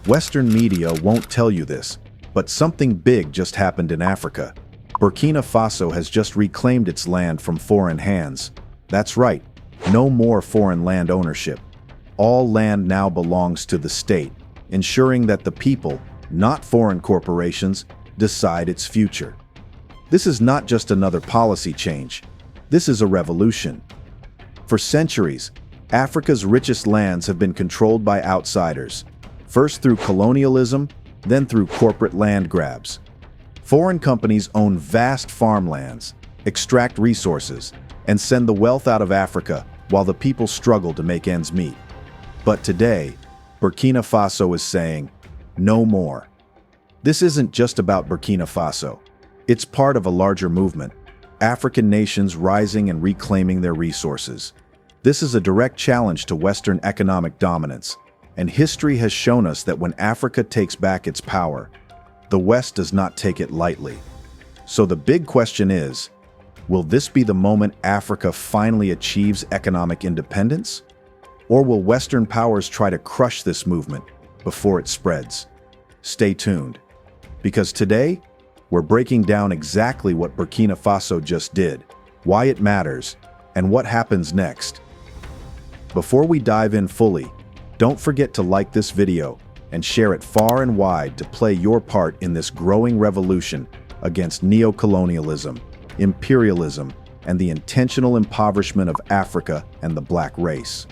Western media won't tell you this, but something big just happened in Africa. Burkina Faso has just reclaimed its land from foreign hands. That's right, no more foreign land ownership. All land now belongs to the state, ensuring that the people, not foreign corporations, decide its future. This is not just another policy change. This is a revolution. For centuries, Africa's richest lands have been controlled by outsiders, first through colonialism, then through corporate land grabs. Foreign companies own vast farmlands, extract resources, and send the wealth out of Africa while the people struggle to make ends meet. But today, Burkina Faso is saying, no more. This isn't just about Burkina Faso. It's part of a larger movement, African nations rising and reclaiming their resources. This is a direct challenge to Western economic dominance, and history has shown us that when Africa takes back its power, the West does not take it lightly. So the big question is, will this be the moment Africa finally achieves economic independence? Or will Western powers try to crush this movement before it spreads? Stay tuned, because today, we're breaking down exactly what Burkina Faso just did, why it matters, and what happens next. Before we dive in fully, don't forget to like this video and share it far and wide to play your part in this growing revolution against neocolonialism, imperialism, and the intentional impoverishment of Africa and the black race.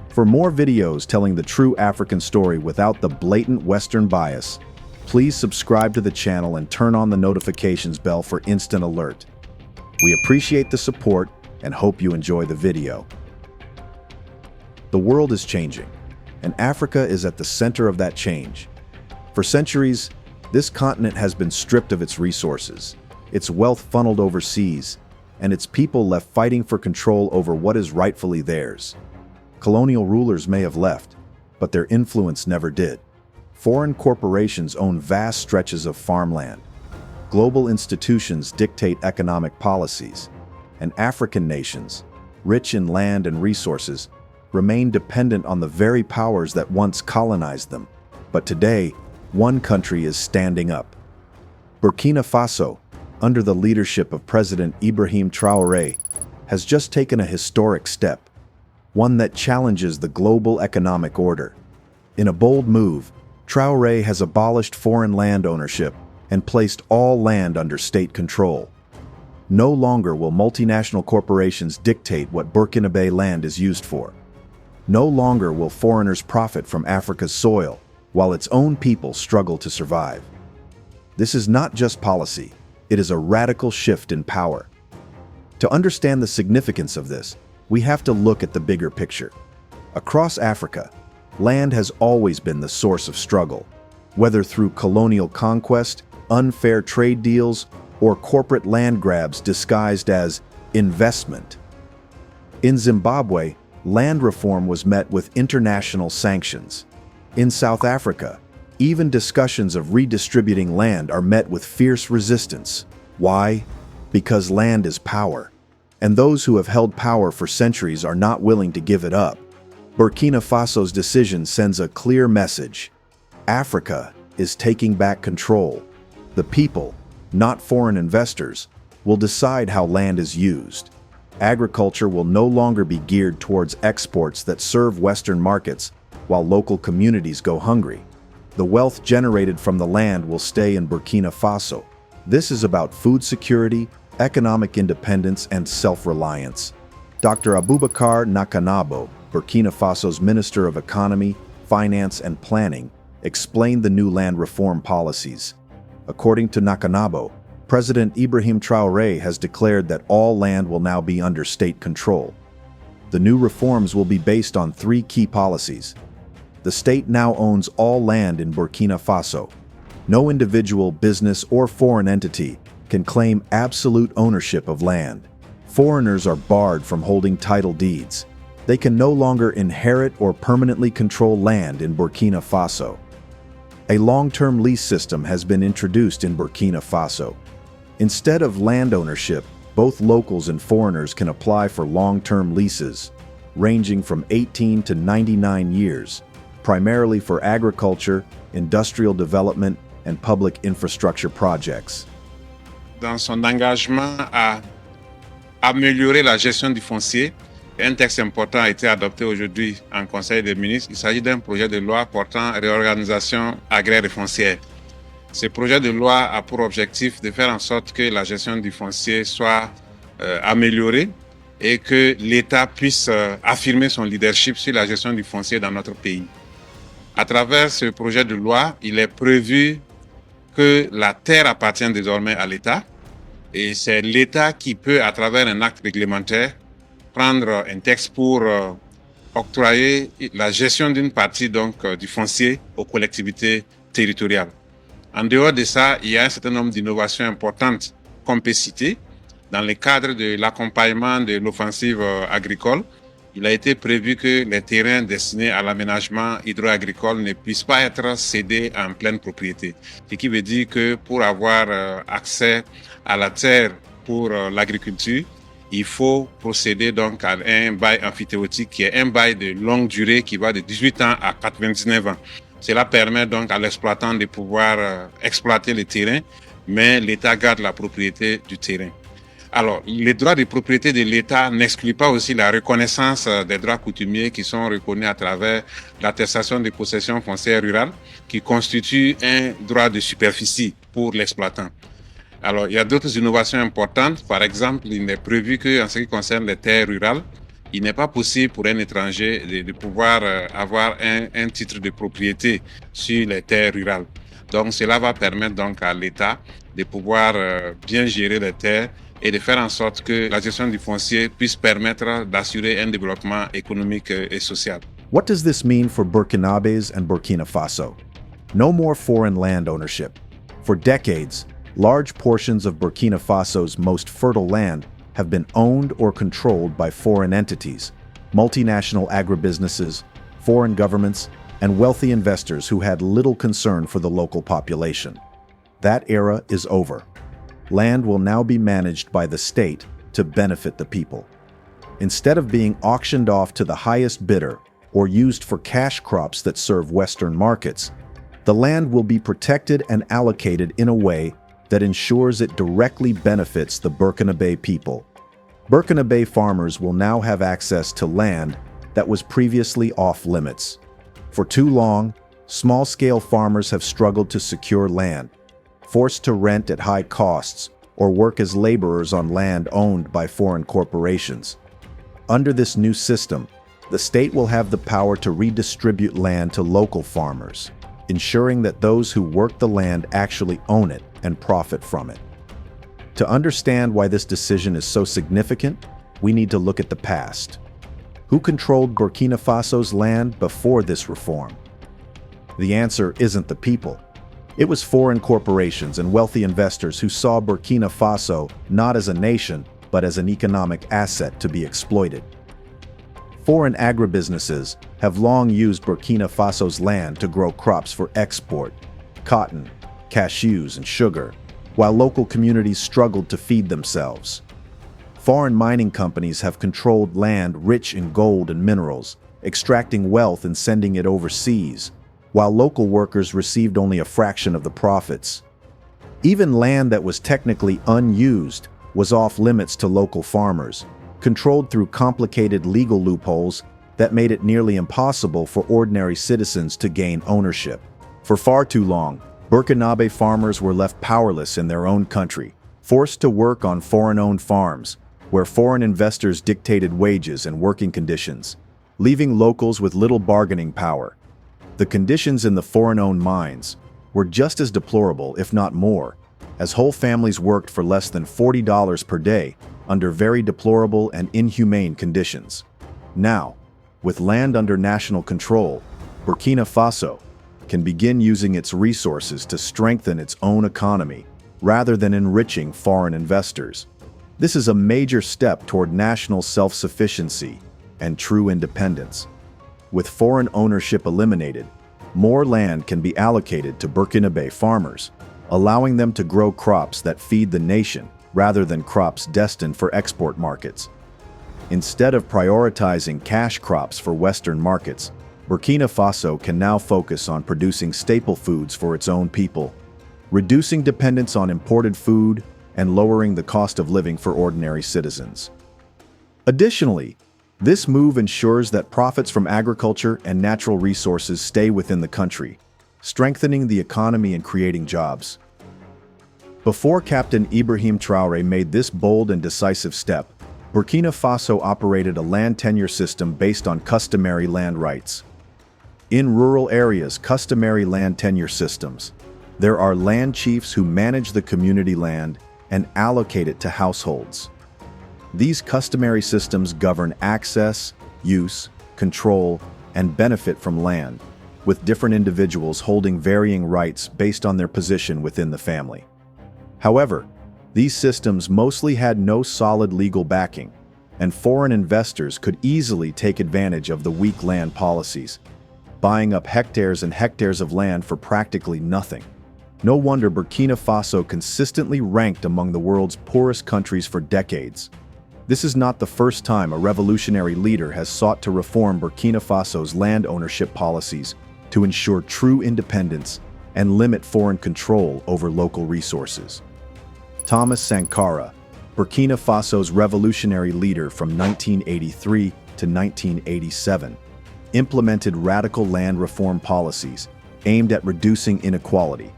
For more videos telling the true African story without the blatant Western bias, please subscribe to the channel and turn on the notifications bell for instant alert. We appreciate the support and hope you enjoy the video. The world is changing, and Africa is at the center of that change. For centuries, this continent has been stripped of its resources, its wealth funneled overseas, and its people left fighting for control over what is rightfully theirs. Colonial rulers may have left, but their influence never did. Foreign corporations own vast stretches of farmland. Global institutions dictate economic policies, and African nations, rich in land and resources, remain dependent on the very powers that once colonized them. But today, one country is standing up. Burkina Faso, under the leadership of President Ibrahim Traoré, has just taken a historic step, one that challenges the global economic order. In a bold move, Traoré has abolished foreign land ownership and placed all land under state control. No longer will multinational corporations dictate what Burkinabe land is used for. No longer will foreigners profit from Africa's soil, while its own people struggle to survive. This is not just policy, it is a radical shift in power. To understand the significance of this, we have to look at the bigger picture. Across Africa, land has always been the source of struggle, whether through colonial conquest, unfair trade deals, or corporate land grabs disguised as investment. In Zimbabwe, land reform was met with international sanctions. In South Africa, even discussions of redistributing land are met with fierce resistance. Why? Because land is power, and those who have held power for centuries are not willing to give it up. Burkina Faso's decision sends a clear message. Africa is taking back control. The people, not foreign investors, will decide how land is used. Agriculture will no longer be geared towards exports that serve Western markets while local communities go hungry. The wealth generated from the land will stay in Burkina Faso. This is about food security, economic independence, and self-reliance. Dr. Abubakar Nakanabo, Burkina Faso's Minister of Economy, Finance, and Planning, explained the new land reform policies. According to Nakanabo, President Ibrahim Traoré has declared that all land will now be under state control. The new reforms will be based on 3 key policies. The state now owns all land in Burkina Faso. No individual, business, or foreign entity can claim absolute ownership of land. Foreigners are barred from holding title deeds. They can no longer inherit or permanently control land in Burkina Faso. A long-term lease system has been introduced in Burkina Faso. Instead of land ownership, both locals and foreigners can apply for long-term leases, ranging from 18 to 99 years. primarily for agriculture, industrial development, and public infrastructure projects. Dans son engagement à améliorer la gestion du foncier, un texte important a été adopté aujourd'hui en Conseil des ministres. Il s'agit d'un projet de loi portant réorganisation agraire et foncière. Ce projet de loi a pour objectif de faire en sorte que la gestion du foncier soit améliorée et que l'État puisse affirmer son leadership sur la gestion du foncier dans notre pays. À travers ce projet de loi, il est prévu que la terre appartient désormais à l'État et c'est l'État qui peut, à travers un acte réglementaire, prendre un texte pour octroyer la gestion d'une partie du foncier aux collectivités territoriales. En dehors de ça, il y a un certain nombre d'innovations importantes qu'on peut citer. Dans le cadre de l'accompagnement de l'offensive agricole, il a été prévu que les terrains destinés à l'aménagement hydro-agricole ne puissent pas être cédés en pleine propriété. Ce qui veut dire que pour avoir accès à la terre pour l'agriculture, il faut procéder donc à un bail emphytéotique qui est un bail de longue durée qui va de 18 ans à 99 ans. Cela permet donc à l'exploitant de pouvoir exploiter le terrain, mais l'État garde la propriété du terrain. Alors, les droits de propriété de l'État n'excluent pas aussi la reconnaissance des droits coutumiers qui sont reconnus à travers l'attestation de possession foncière rurale, qui constitue un droit de superficie pour l'exploitant. Alors, il y a d'autres innovations importantes. Par exemple, il est prévu qu'en ce qui concerne les terres rurales, il n'est pas possible pour un étranger de pouvoir avoir un titre de propriété sur les terres rurales. Donc, cela va permettre donc à l'État de pouvoir bien gérer les terres et de faire en sorte que la gestion du foncier puisse permettre d'assurer un développement économique et social. What does this mean for Burkinabes and Burkina Faso? No more foreign land ownership. For decades, large portions of Burkina Faso's most fertile land have been owned or controlled by foreign entities, multinational agribusinesses, foreign governments, and wealthy investors who had little concern for the local population. That era is over. Land will now be managed by the state to benefit the people. Instead of being auctioned off to the highest bidder or used for cash crops that serve Western markets, the land will be protected and allocated in a way that ensures it directly benefits the Burkinabe people. Burkinabe farmers will now have access to land that was previously off limits. For too long, small-scale farmers have struggled to secure land, forced to rent at high costs or work as laborers on land owned by foreign corporations. Under this new system, the state will have the power to redistribute land to local farmers, ensuring that those who work the land actually own it and profit from it. To understand why this decision is so significant, we need to look at the past. Who controlled Burkina Faso's land before this reform? The answer isn't the people. It was foreign corporations and wealthy investors who saw Burkina Faso not as a nation, but as an economic asset to be exploited. Foreign agribusinesses have long used Burkina Faso's land to grow crops for export, cotton, cashews, and sugar, while local communities struggled to feed themselves. Foreign mining companies have controlled land rich in gold and minerals, extracting wealth and sending it overseas, while local workers received only a fraction of the profits. Even land that was technically unused was off limits to local farmers, controlled through complicated legal loopholes that made it nearly impossible for ordinary citizens to gain ownership. For far too long, Burkinabe farmers were left powerless in their own country, forced to work on foreign-owned farms, where foreign investors dictated wages and working conditions, leaving locals with little bargaining power. The conditions in the foreign-owned mines were just as deplorable, if not more, as whole families worked for less than $40 per day under very deplorable and inhumane conditions. Now, with land under national control, Burkina Faso can begin using its resources to strengthen its own economy rather than enriching foreign investors. This is a major step toward national self-sufficiency and true independence. With foreign ownership eliminated, more land can be allocated to Burkinabe farmers, allowing them to grow crops that feed the nation rather than crops destined for export markets. Instead of prioritizing cash crops for Western markets, Burkina Faso can now focus on producing staple foods for its own people, reducing dependence on imported food and lowering the cost of living for ordinary citizens. Additionally, this move ensures that profits from agriculture and natural resources stay within the country, strengthening the economy and creating jobs. Before Captain Ibrahim Traoré made this bold and decisive step, Burkina Faso operated a land tenure system based on customary land rights. In rural areas, customary land tenure systems, there are land chiefs who manage the community land and allocate it to households. These customary systems govern access, use, control, and benefit from land, with different individuals holding varying rights based on their position within the family. However, these systems mostly had no solid legal backing, and foreign investors could easily take advantage of the weak land policies, buying up hectares and hectares of land for practically nothing. No wonder Burkina Faso consistently ranked among the world's poorest countries for decades. This is not the first time a revolutionary leader has sought to reform Burkina Faso's land ownership policies to ensure true independence and limit foreign control over local resources. Thomas Sankara, Burkina Faso's revolutionary leader from 1983 to 1987, implemented radical land reform policies aimed at reducing inequality,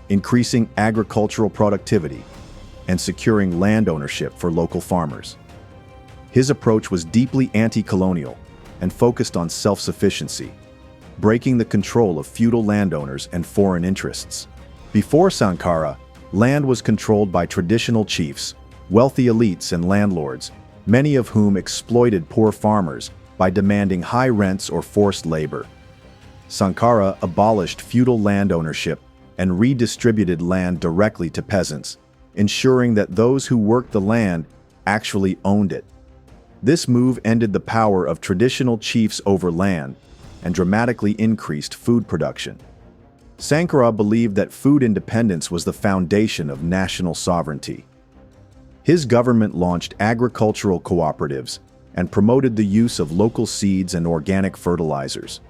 increasing agricultural productivity, and securing land ownership for local farmers. His approach was deeply anti-colonial and focused on self-sufficiency, breaking the control of feudal landowners and foreign interests. Before Sankara, land was controlled by traditional chiefs, wealthy elites, and landlords, many of whom exploited poor farmers by demanding high rents or forced labor. Sankara abolished feudal land ownership and redistributed land directly to peasants, ensuring that those who worked the land actually owned it. This move ended the power of traditional chiefs over land and dramatically increased food production. Sankara believed that food independence was the foundation of national sovereignty. His government launched agricultural cooperatives and promoted the use of local seeds and organic fertilizers.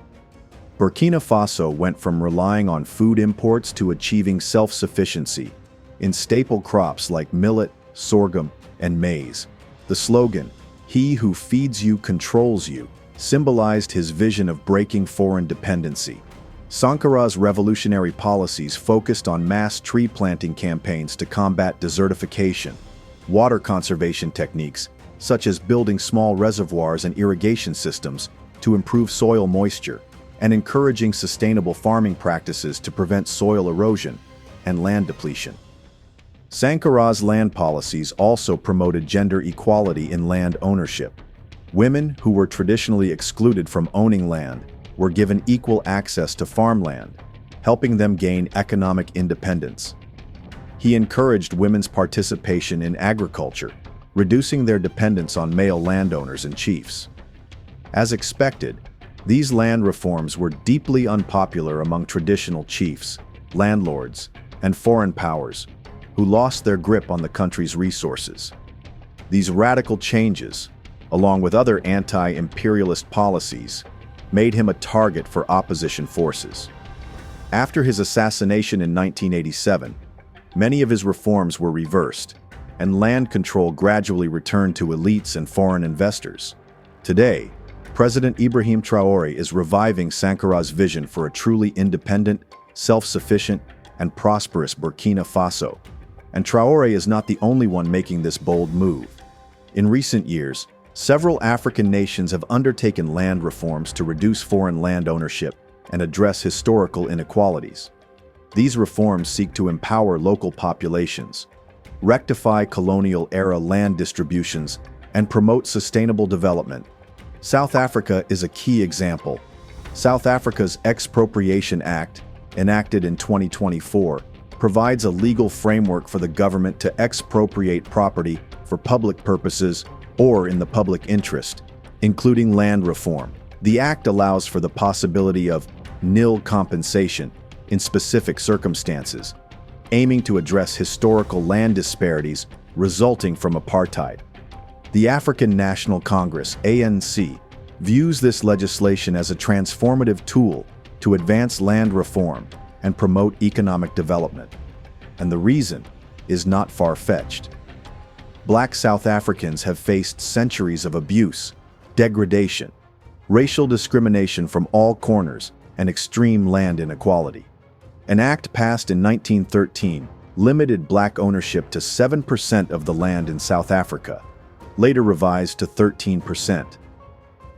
Burkina Faso went from relying on food imports to achieving self-sufficiency in staple crops like millet, sorghum, and maize. The slogan, "He who feeds you controls you," symbolized his vision of breaking foreign dependency. Sankara's revolutionary policies focused on mass tree planting campaigns to combat desertification, water conservation techniques, such as building small reservoirs and irrigation systems to improve soil moisture, and encouraging sustainable farming practices to prevent soil erosion and land depletion. Sankara's land policies also promoted gender equality in land ownership. Women who were traditionally excluded from owning land were given equal access to farmland, helping them gain economic independence. He encouraged women's participation in agriculture, reducing their dependence on male landowners and chiefs. As expected, these land reforms were deeply unpopular among traditional chiefs, landlords, and foreign powers, who lost their grip on the country's resources. These radical changes, along with other anti-imperialist policies, made him a target for opposition forces. After his assassination in 1987, many of his reforms were reversed, and land control gradually returned to elites and foreign investors. Today, President Ibrahim Traoré is reviving Sankara's vision for a truly independent, self-sufficient, and prosperous Burkina Faso. And Traoré is not the only one making this bold move. In recent years, several African nations have undertaken land reforms to reduce foreign land ownership and address historical inequalities. These reforms seek to empower local populations, rectify colonial-era land distributions, and promote sustainable development. South Africa is a key example. South Africa's Expropriation Act, enacted in 2024, provides a legal framework for the government to expropriate property for public purposes or in the public interest, including land reform. The act allows for the possibility of nil compensation in specific circumstances, aiming to address historical land disparities resulting from apartheid. The African National Congress, ANC, views this legislation as a transformative tool to advance land reform and promote economic development. And the reason is not far-fetched. Black South Africans have faced centuries of abuse, degradation, racial discrimination from all corners, and extreme land inequality. An act passed in 1913 limited black ownership to 7% of the land in South Africa, later revised to 13%.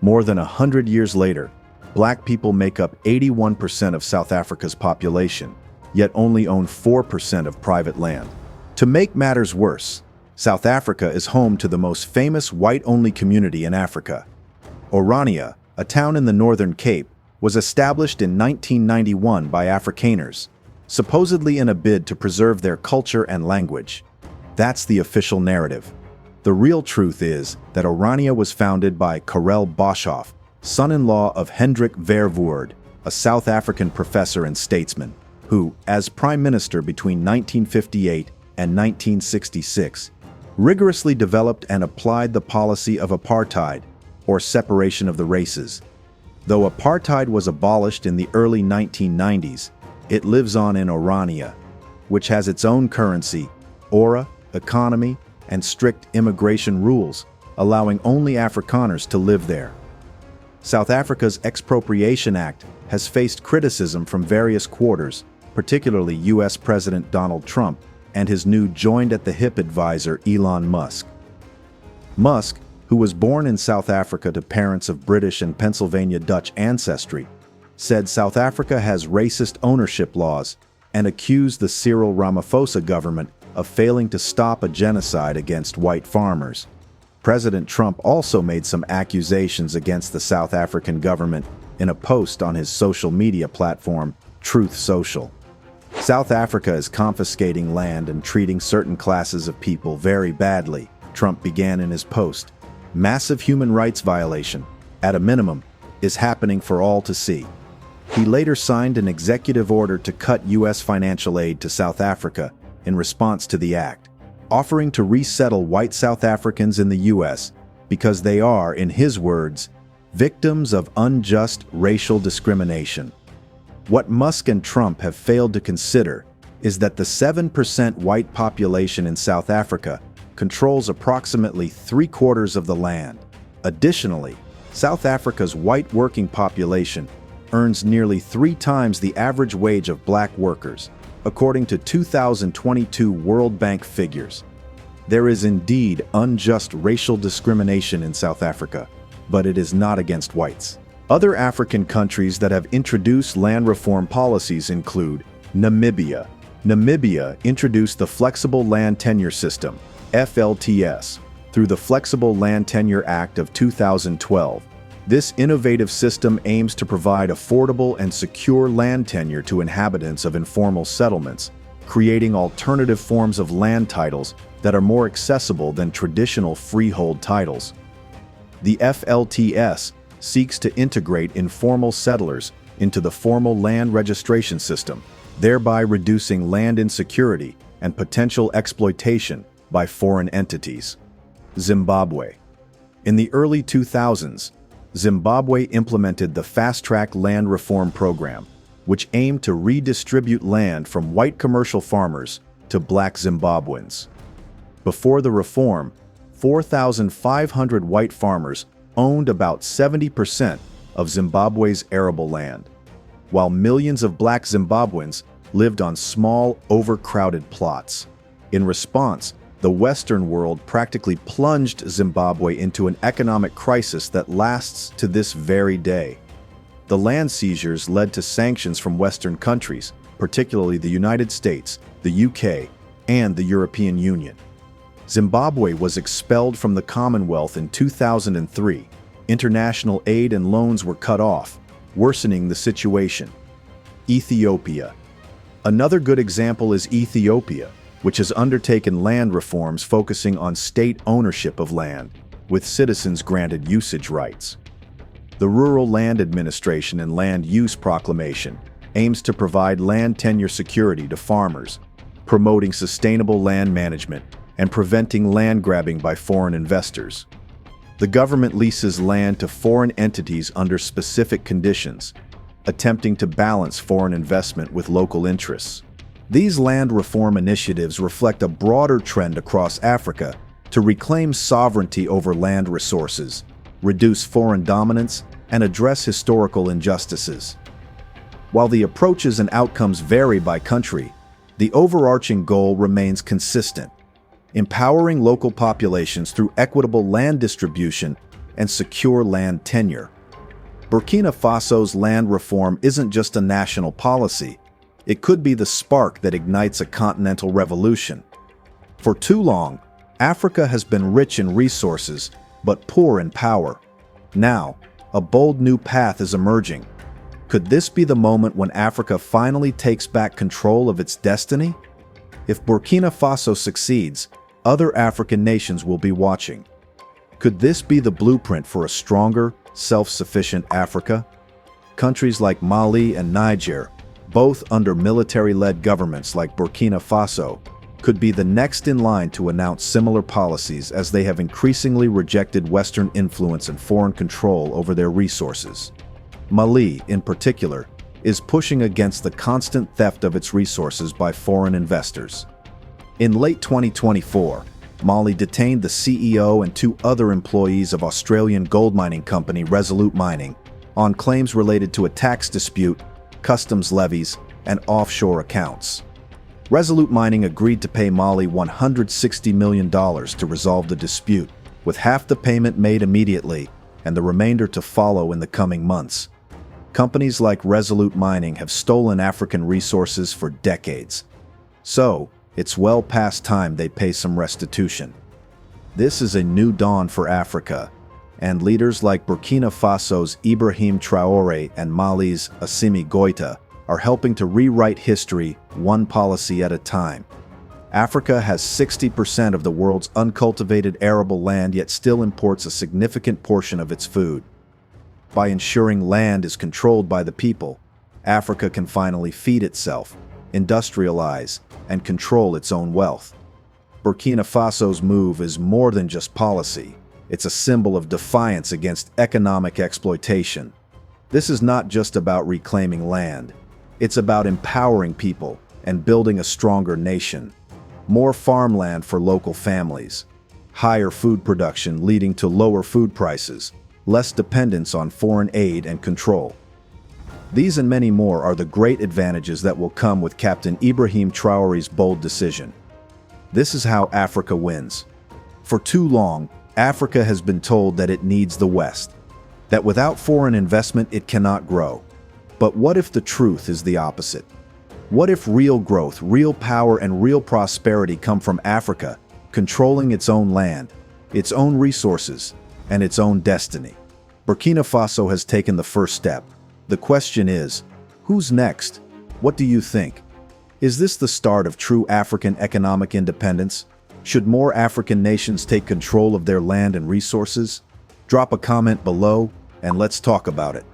More than 100 years later, black people make up 81% of South Africa's population, yet only own 4% of private land. To make matters worse, South Africa is home to the most famous white-only community in Africa. Orania, a town in the Northern Cape, was established in 1991 by Afrikaners, supposedly in a bid to preserve their culture and language. That's the official narrative. The real truth is that Orania was founded by Karel Boshoff, son-in-law of Hendrik Verwoerd, a South African professor and statesman, who, as prime minister between 1958 and 1966, rigorously developed and applied the policy of apartheid, or separation of the races. Though apartheid was abolished in the early 1990s, it lives on in Orania, which has its own currency, ora, economy, and strict immigration rules, allowing only Afrikaners to live there. South Africa's Expropriation Act has faced criticism from various quarters, particularly U.S. President Donald Trump and his new joined-at-the-hip advisor Elon Musk. Musk, who was born in South Africa to parents of British and Pennsylvania Dutch ancestry, said South Africa has racist ownership laws and accused the Cyril Ramaphosa government of failing to stop a genocide against white farmers. President Trump also made some accusations against the South African government in a post on his social media platform, Truth Social. South Africa is confiscating land and treating certain classes of people very badly, Trump began in his post. Massive human rights violation, at a minimum, is happening for all to see. He later signed an executive order to cut U.S. financial aid to South Africa in response to the act, offering to resettle white South Africans in the U.S. because they are, in his words, victims of unjust racial discrimination. What Musk and Trump have failed to consider is that the 7% white population in South Africa controls approximately 3/4 of the land. Additionally, South Africa's white working population earns nearly 3 times the average wage of black workers, according to 2022 World Bank figures. There is indeed unjust racial discrimination in South Africa, but it is not against whites. Other African countries that have introduced land reform policies include Namibia. Namibia introduced the Flexible Land Tenure System, FLTS, through the Flexible Land Tenure Act of 2012. This innovative system aims to provide affordable and secure land tenure to inhabitants of informal settlements, creating alternative forms of land titles that are more accessible than traditional freehold titles. The FLTS seeks to integrate informal settlers into the formal land registration system, thereby reducing land insecurity and potential exploitation by foreign entities. Zimbabwe. In the early 2000s, Zimbabwe implemented the Fast-Track Land Reform Program, which aimed to redistribute land from white commercial farmers to black Zimbabweans. Before the reform, 4,500 white farmers owned about 70% of Zimbabwe's arable land, while millions of black Zimbabweans lived on small, overcrowded plots. In response, the Western world practically plunged Zimbabwe into an economic crisis that lasts to this very day. The land seizures led to sanctions from Western countries, particularly the United States, the UK, and the European Union. Zimbabwe was expelled from the Commonwealth in 2003. International aid and loans were cut off, worsening the situation. Ethiopia. Another good example is Ethiopia, which has undertaken land reforms focusing on state ownership of land, with citizens granted usage rights. The Rural Land Administration and Land Use Proclamation aims to provide land tenure security to farmers, promoting sustainable land management and preventing land grabbing by foreign investors. The government leases land to foreign entities under specific conditions, attempting to balance foreign investment with local interests. These land reform initiatives reflect a broader trend across Africa to reclaim sovereignty over land resources, reduce foreign dominance, and address historical injustices. While the approaches and outcomes vary by country, the overarching goal remains consistent: empowering local populations through equitable land distribution and secure land tenure. Burkina Faso's land reform isn't just a national policy. It could be the spark that ignites a continental revolution. For too long, Africa has been rich in resources, but poor in power. Now, a bold new path is emerging. Could this be the moment when Africa finally takes back control of its destiny? If Burkina Faso succeeds, other African nations will be watching. Could this be the blueprint for a stronger, self-sufficient Africa? Countries like Mali and Niger, both under military-led governments like Burkina Faso, could be the next in line to announce similar policies as they have increasingly rejected Western influence and foreign control over their resources. Mali, in particular, is pushing against the constant theft of its resources by foreign investors. In late 2024, Mali detained the CEO and 2 other employees of Australian gold mining company Resolute Mining on claims related to a tax dispute, customs levies, and offshore accounts. Resolute Mining agreed to pay Mali $160 million to resolve the dispute, with half the payment made immediately and the remainder to follow in the coming months. Companies like Resolute Mining have stolen African resources for decades. So, it's well past time they pay some restitution. This is a new dawn for Africa, and leaders like Burkina Faso's Ibrahim Traoré and Mali's Assimi Goïta are helping to rewrite history one policy at a time. Africa has 60% of the world's uncultivated arable land, yet still imports a significant portion of its food. By ensuring land is controlled by the people, Africa can finally feed itself, industrialize, and control its own wealth. Burkina Faso's move is more than just policy. It's a symbol of defiance against economic exploitation. This is not just about reclaiming land. It's about empowering people and building a stronger nation. More farmland for local families, higher food production leading to lower food prices, less dependence on foreign aid and control. These and many more are the great advantages that will come with Captain Ibrahim Traoré's bold decision. This is how Africa wins. For too long, Africa has been told that it needs the West, that without foreign investment it cannot grow. But what if the truth is the opposite? What if real growth, real power, and real prosperity come from Africa, controlling its own land, its own resources, and its own destiny? Burkina Faso has taken the first step. The question is, who's next? What do you think? Is this the start of true African economic independence? Should more African nations take control of their land and resources? Drop a comment below and let's talk about it.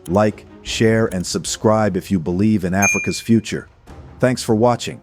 Like, share, and subscribe if you believe in Africa's future. Thanks for watching.